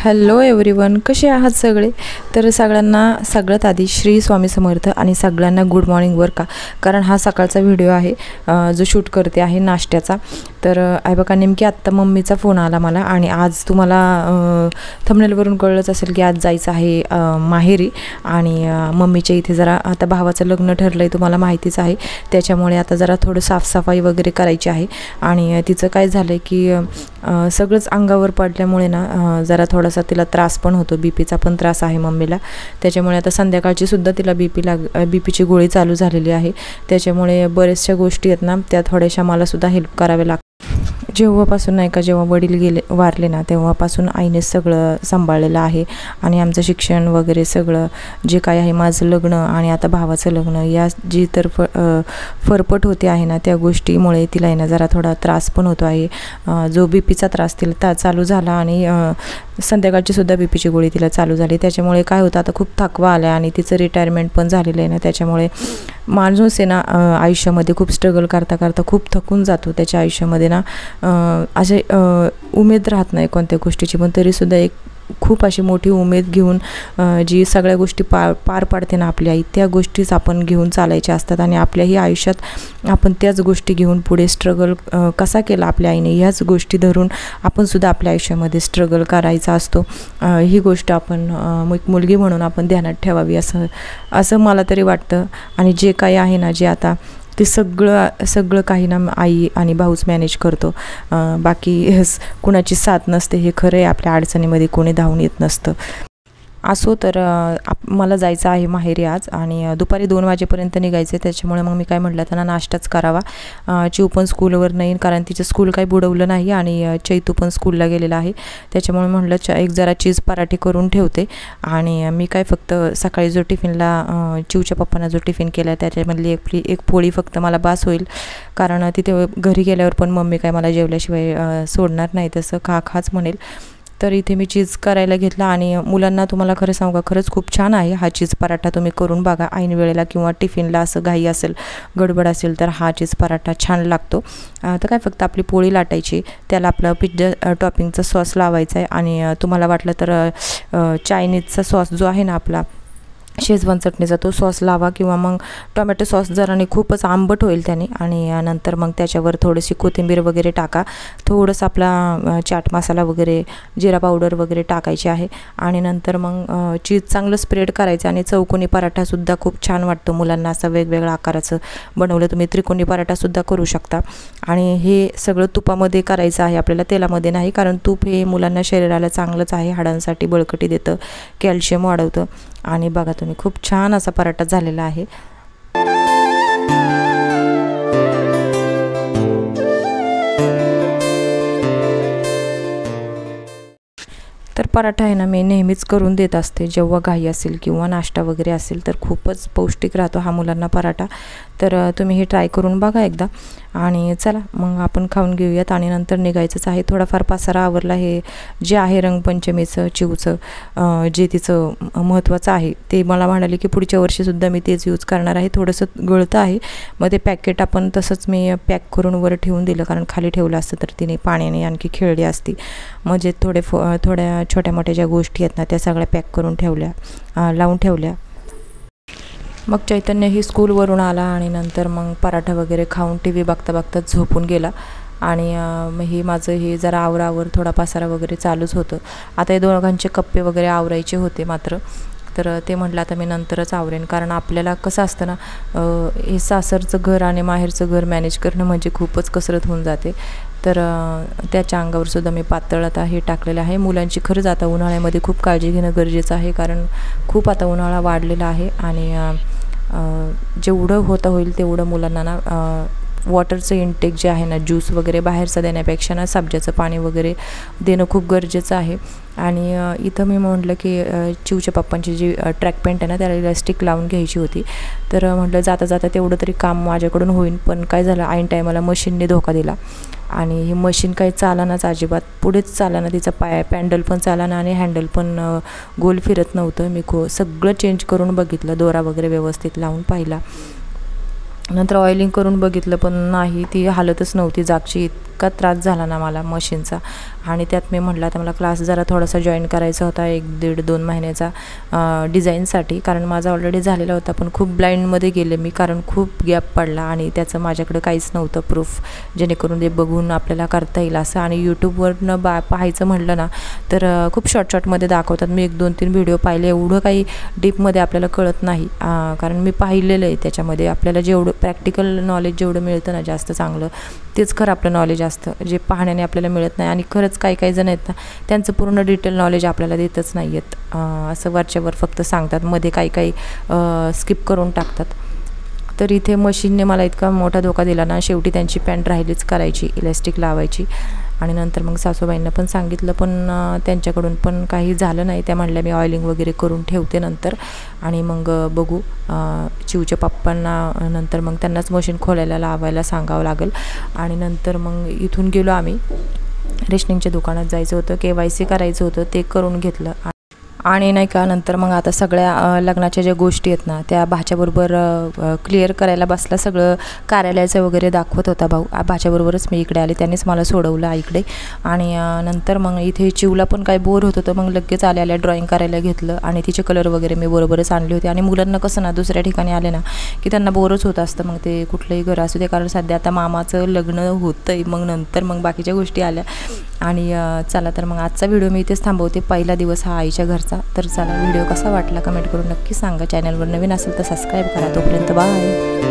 Hello everyone, कसे आहात सगळे? तर सगळ्यांना सगळ्यात आधी श्री स्वामी समर्थ आणि सगळ्यांना गुड मॉर्निंग वर का, कारण हा सकाळचा व्हिडिओ आहे जो शूट करते आहे नाश्त्याचा. तर आहे बघा, नेमकी आत्ता मम्मीचा फोन आला मला आणि आज तुम्हाला थंबनेलवरून कळलंच असेल की आज जायचं आहे माहेरी. आणि मम्मीच्या इथे जरा आता भावाचं लग्न ठरलं आहे, तुम्हाला माहितीच आहे. त्याच्यामुळे आता जरा थोडं साफसफाई वगैरे करायची आहे. आणि तिचं काय झालं आहे की सगळंच अंगावर पडल्यामुळे ना जरा थोडासा तिला त्रास पण होतो, बीपीचा पण त्रास आहे मम्मीला. त्याच्यामुळे आता संध्याकाळची सुद्धा तिला बीपीची गोळी चालू झालेली आहे. त्याच्यामुळे बऱ्याचशा गोष्टी आहेत ना, त्या थोड्याशा मलासुद्धा हेल्प कराव्या लागतात. जेव्हापासून नाही का, जेव्हा वडील वारले ना, तेव्हापासून आईने सगळं सांभाळलेलं आहे. आणि आमचं शिक्षण वगैरे सगळं जे काय आहे, माझं लग्न आणि आता भावाचं लग्न, या जी तर फरफट होते आहे ना, त्या गोष्टीमुळे तिला आहे ना जरा थोडा त्रास पण होतो आहे. जो बीपीचा त्रास तिला चालू झाला आणि संध्याकाळची सुद्धा बीपीची गोळी तिला चालू झाली. त्याच्यामुळे काय होतं, आता खूप थकवा आला आणि तिचं रिटायरमेंट पण झालेलं आहे ना. त्याच्यामुळे माणूस आहे ना आयुष्यामध्ये खूप स्ट्रगल करता करता खूप थकून जातो. त्याच्या आयुष्यामध्ये ना असे उमेद राहत नाही कोणत्या गोष्टीची, पण तरीसुद्धा एक खूप अशी मोठी उमेद घेऊन जी सगळ्या गोष्टी पार पाडते ना आपली आई, त्या गोष्टीच आपण घेऊन चालायच्या असतात. आणि आपल्याही आयुष्यात आपण त्याच गोष्टी घेऊन पुढे स्ट्रगल कसा केला आपल्या आईने, ह्याच गोष्टी धरून आपणसुद्धा आपल्या आयुष्यामध्ये स्ट्रगल करायचा असतो. ही गोष्ट आपण एक मुलगी म्हणून आपण ध्यानात ठेवावी असं मला तरी वाटतं. आणि जे काही आहे ना, जे आता ते सगळं काही ना आई आणि भाऊच मॅनेज करतो. बाकी कुणाची साथ नसते, हे खरं आहे. आपल्या अडचणीमध्ये कोणी धावून येत नसतं. असो, तर मला जायचं आहे माहेरी आज आणि दुपारी 2 वाजेपर्यंत निघायचं आहे. त्याच्यामुळे मग मी काय म्हटलं, त्यांना नाश्ताच करावा. चिऊ पण स्कूलवर नाही, कारण तिचं स्कूल काही बुडवलं नाही आणि चैतू पण स्कूलला गेलेला आहे. त्याच्यामुळे म्हटलं एक जरा चीज पराठे करून ठेवते. आणि मी काय फक्त सकाळी जो टिफिनला चिऊच्या पप्पांना जो टिफिन केला त्याच्यामधली एक पोळी फक्त मला बास होईल, कारण तिथे घरी गेल्यावर पण मम्मी काय मला जेवल्याशिवाय सोडणार नाही, तसं खाच म्हणेल. तर इथे मी चीज करायला घेतला आणि मुलांना तुम्हाला खरं सांगू का, खरंच खूप छान आहे हा चीज पराठा. तुम्ही करून बघा ऐन वेळेला किंवा टिफिनला असं घाई असेल, गडबड असेल, तर हा चीज पराठा छान लागतो. तर काय फक्त आपली पोळी लाटायची, त्याला आपलं पिझ्झा टॉपिंगचा सॉस लावायचा आहे. आणि तुम्हाला वाटलं तर चायनीजचा सॉस जो आहे ना आपला, शेजवान चटणीचा, तो सॉस लावा किंवा मग टोमॅटो सॉस जराने खूपच आंबट होईल त्याने. आणि नंतर मग त्याच्यावर थोडीशी कोथिंबीर वगैरे टाका, थोडंसं आपला चाट मसाला वगैरे, जिरा पावडर वगैरे टाकायची आहे. आणि नंतर मग चीज चांगलं स्प्रेड करायचं. आणि चौकोनी पराठासुद्धा खूप छान वाटतो मुलांना, असं वेगवेगळ्या आकाराचं बनवलं. तुम्ही त्रिकोणी पराठासुद्धा करू शकता. आणि हे सगळं तुपामध्ये करायचं आहे आपल्याला, तेलामध्ये नाही, कारण तूप हे मुलांना शरीराला चांगलंच आहे, हाडांसाठी बळकटी देतं, कॅल्शियम वाढवतं. आणि बघा तुम्ही, खूप छान असा पराठा झालेला आहे. तर पराठा आहे ना मी नेहमीच करून देत असते, जेव्हा घाई असेल किंवा नाश्ता वगैरे असेल, तर खूपच पौष्टिक राहतो हा मुलांना पराठा. तर तुम्ही हे ट्राय करून बघा एकदा. आणि चला मग आपण खाऊन घेऊयात आणि नंतर निघायचंच आहे. थोडाफार पसारा आवरला. हे जे आहे रंगपंचमीचं, चिऊचं जे तिचं महत्त्वाचं आहे, ते मला म्हणाले की पुढच्या वर्षीसुद्धा मी तेच यूज करणार आहे. थोडंसं गळतं आहे, मग ते पॅकेट आपण तसंच मी पॅक करून वर ठेवून दिलं, कारण खाली ठेवलं असतं तर तिने पाण्याने आणखी खेळली असती. म्हणजे थोड्या छोट्या मोठ्या ज्या गोष्टी आहेत ना, त्या सगळ्या पॅक करून ठेवल्या, लावून ठेवल्या. मग चैतन्य ही स्कूलवरून आला आणि नंतर मग पराठा वगैरे खाऊन टी व्ही बघता बघता झोपून गेला. आणि मग माझं हे जरा आवरावर थोडा पसारा वगैरे चालूच होतं. आता हे दोघांचे कप्पे वगैरे आवरायचे होते मात्र, तर ते म्हटलं आता मी नंतरच आवरेन. कारण आपल्याला कसं असतं ना, हे सासरचं घर आणि माहेरचं घर मॅनेज करणं म्हणजे खूपच कसरत होऊन जाते. तर त्याच्या अंगावरसुद्धा मी पातळ आता हे टाकलेलं आहे. मुलांची खरंच आता उन्हाळ्यामध्ये खूप काळजी घेणं गरजेचं आहे, कारण खूप आता उन्हाळा वाढलेला आहे. आणि जेवढं होईल तेवढं मुलांना ना वॉटरचं इंटेक जे आहे ना, ज्यूस वगैरे बाहेरचं देण्यापेक्षा ना सब्जाचं पाणी वगैरे देणं खूप गरजेचं आहे. आणि इथं मी म्हटलं की चिऊच्या पप्पांची जी ट्रॅक पॅन्ट आहे ना, त्याला इलास्टिक लावून घ्यायची होती. तर म्हटलं जाता जाता तेवढं तरी काम माझ्याकडून होईल. पण काय झालं, ऐन टायमाला मशीनने धोका दिला आणि ही मशीन काही चालनाच अजिबात, पुढेच चालना. तिचा पॅन्डल पण चालना आणि हँडल पण गोल फिरत नव्हतं. मी सगळं चेंज करून बघितलं, दोरा वगैरे व्यवस्थित लावून पाहिला. नंतर ऑइलिंग करून बघितलं, पण नाही, ती हालतच नव्हती जागची. इतका त्रास झाला ना मला मशीनचा. आणि त्यात मी म्हटलं आता मला क्लास जरा थोडासा जॉईन करायचा होता 1-1.5-2 महिन्याचा डिझाईनसाठी, कारण माझा ऑलरेडी झालेला होता. पण खूप ब्लाइंडमध्ये गेले मी, कारण खूप गॅप पडला आणि त्याचं माझ्याकडे काहीच नव्हतं प्रूफ जेणेकरून ते बघून आपल्याला करता येईल असं. आणि यूट्यूबवरनं पाहायचं म्हटलं ना तर खूप शॉर्टमध्ये दाखवतात. मी 1-2-3 व्हिडिओ पाहिले, एवढं काही डीपमध्ये आपल्याला कळत नाही, कारण मी पाहिलेलं आहे त्याच्यामध्ये. आपल्याला जेवढं प्रॅक्टिकल नॉलेज जेवढं मिळतं ना जास्त चांगलं, तेच खरं आपलं नॉलेज असतं, जे पाहण्याने आपल्याला मिळत नाही. आणि खरंच काही जण आहेत ना त्यांचं पूर्ण डिटेल नॉलेज आपल्याला देतच नाही आहेत, असं वरच्यावर फक्त सांगतात, मध्ये काही स्किप करून टाकतात. तर इथे मशीनने मला इतका मोठा धोका दिला ना, शेवटी त्यांची पॅन्ट राहिलीच करायची, इलॅस्टिक लावायची. आणि नंतर मग सासूबाईंना पण सांगितलं, पण त्यांच्याकडून पण काही झालं नाही. त्या म्हणल्या मी ऑइलिंग वगैरे करून ठेवते नंतर आणि मग बघू. चिवच्या पप्पांना नंतर मग त्यांनाच मशीन खोलायला लावायला सांगावं लागेल. आणि नंतर मग इथून गेलो आम्ही रेशनिंगच्या दुकानात, जायचं होतं, KYC करायचं होतं, ते करून घेतलं. आणि नाही का नंतर मग आता सगळ्या लग्नाच्या ज्या गोष्टी आहेत ना त्या भाच्याबरोबर क्लिअर करायला बसला. सगळं कार्यालयाचं वगैरे दाखवत होता भाऊ. भाच्याबरोबरच मी इकडे आले, त्यांनीच मला सोडवलं आईकडे. आणि नंतर मग इथे चिवला पण काय बोर होत होतं, मग लगेच आल्या ड्रॉइंग करायला घेतलं. आणि तिचे कलर वगैरे मी बरोबरच आणले होते. आणि मुलांना कसं ना दुसऱ्या ठिकाणी आले ना की त्यांना बोरच होत असतं, मग ते कुठलंही घर असू दे, कारण सध्या आता मामाचं लग्न होतंय. मग नंतर मग बाकीच्या गोष्टी आल्या. आणि चला तर मग आजचा व्हिडिओ मी इथेच थांबवते. पहिला दिवस हा आईच्या घरचा. तर चला, व्हिडिओ कसा वाटला कमेंट करून नक्की सांगा. चॅनलवर नवीन असेल तर सबस्क्राईब करा. तोपर्यंत बाय.